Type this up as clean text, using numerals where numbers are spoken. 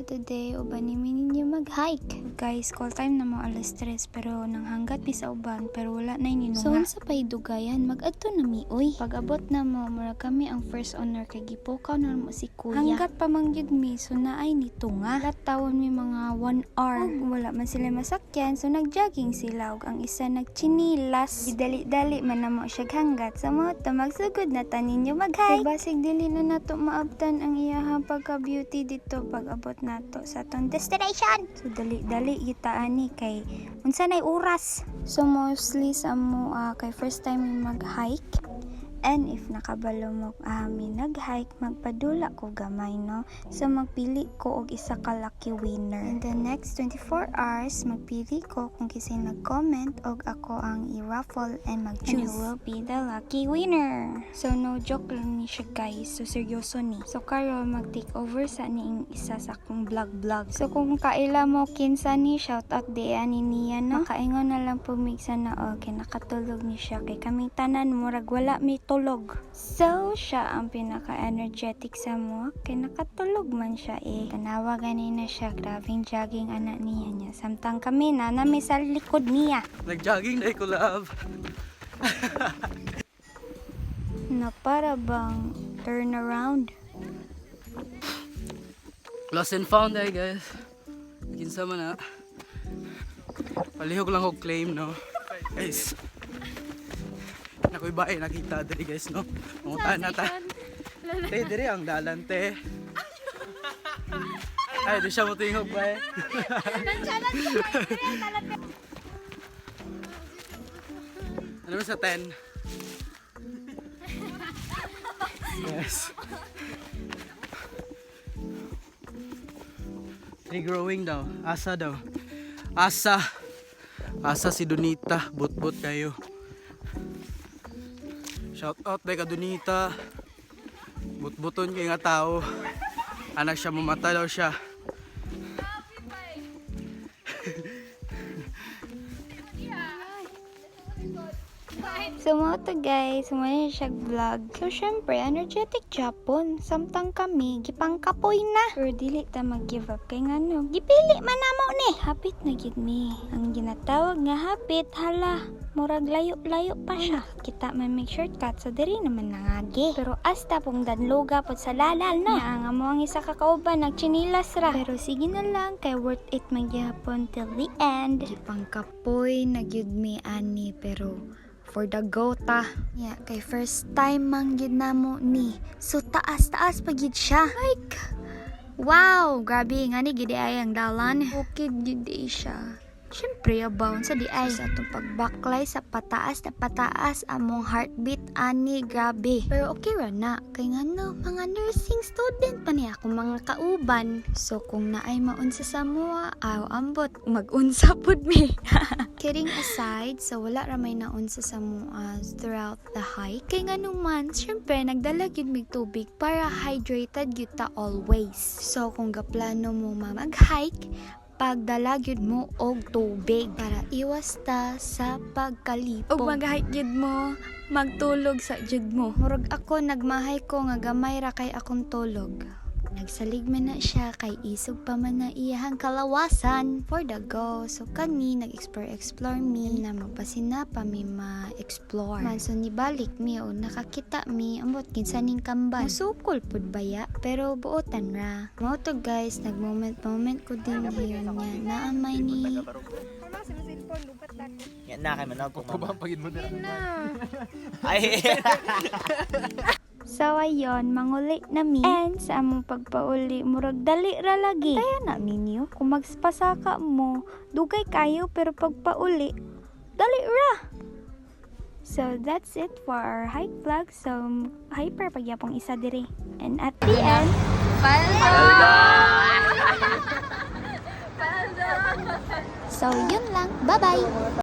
today uban ni ninyo mag-hike. Guys, call time na mo alas 3 pero nang hanggat mi sa uban pero wala na ninyo. So unsa pay dugayan mag-adto na mi oy. Pag-abot na mo mura kami ang first owner kay gipukaw na mo si kuya. Hanggat pa man gyud mi so naay nito nga. Tawon mi mga 1 hour. Ug wala man sila masakyan so nagjogging sila ug ang isa nagchinilas. Didali-dali man na mo siya hanggat sa mo to magsugod na ta ninyo mag-hike. Basig dili na nato maabtan ang iyahang pagka-beauty dito pag-abot nato sa atong destination. So dali-dali kita ani kay unsa nay oras. So mostly sa mo kay first time mag-hike. And if nakabalo mo mi nag-hike, magpadula ko gamay, no? So magpili ko og isa ka lucky winner. In the next 24 hours, magpili ko kung kisay nag-comment og ako ang i-raffle and mag-choose. And who will be the lucky winner. So no joke lang ni siya guys. So seryoso ni. So karon mag-take over sa ning isa sa akong vlog. So kung kaila mo kinsa ni, shout out di ani niya, no? Makaingon na lang pumigsa na okay, nakatulog ni siya kay kaming tanan murag wala mi tulog. So, siya ang pinaka-energetic sa mo. Kaya nakatulog man siya eh. Kanawa ganina siya. Grabing jogging anak niya. Samtang kami na nami sa likod niya. Nag-jogging na ko love. Na para bang turn around. Lost and found eh guys. Kinsa man na. Palihog lang og claim no. Guys. Nakoy bae nakita diri guys no. Munta na ta. Te diri ang dalan te. Ay di siya mo tingog bae. Ano sa 10? Yes. Regrowing daw. Asa daw. Asa si Donita. But kayo. Shout out kay Donita. But-buton kay nga tao. Anak siya mamata daw siya. So mo to guys, sumaya siya vlog. So syempre, energetic Japon. Samtang kami, gipangkapoy na. Pero dili ta mag-give up kay ngano. Gipili man namo ni. Hapit na gid mi. Ang ginatawag nga hapit, hala. Murag layo-layo pa siya. Kita man make shortcut, so diri naman nangagi. Pero hasta pong danloga pod sa lalal, no? Nga mo ang isa ka kauban, nagchinilas ra. Pero sige na lang, kay worth it magyapon till the end. Gipangkapoy na gyud mi ani, pero for the gota. Yeah, kay first time man gyud namo ni. So taas pa gyud siya. Like, wow, grabe nga ni gyud ay ang dalan. Okay gyud siya. Siyempre, abound sa di ay. Sa itong pagbaklay sa pataas na pataas, among heartbeat, ani, grabe. Pero okay ra na. Kaya nga no, mga nursing student pa niya akong mga kauban. So, kung naay maunsa sa mua, ambot, mag-unsa pod mi. Kidding aside, so wala ra may naunsa sa mua throughout the hike. Kaya nga naman, siyempre, nagdala yun mig tubig para hydrated yun ta always. So, kung gaplano mo mag-hike, pagdala gyud mo og tubig para iwas ta sa pagkalipong. Og mag-hike gyud mo, magtulog sa jud mo. Murag ako nagmahay ko nga gamay ra kay akong tulog. Nagsalig man na siya kay isog pa man na iyahang kalawasan for the go. So kani nag-explore mi na magpasina pa mi ma-explore. Man so nibalik mi o nakakita mi ambot kinsa ning kamban. Musukol pud baya pero buotan ra. Mo to guys, nag-moment ko din hiyon niya na amay ni. Yan na kay manag ko. Kubang pagid mo dira. Ay. So ayun, manguli na mi. And sa among pagpauli, murag dali ra lagi. Kaya na ninyo, kung magpasaka mo, dugay kayo pero pagpauli, dali ra. So that's it for our hike vlog. So hyper pagyapong isa diri. And at the end, so yun lang. Bye-bye!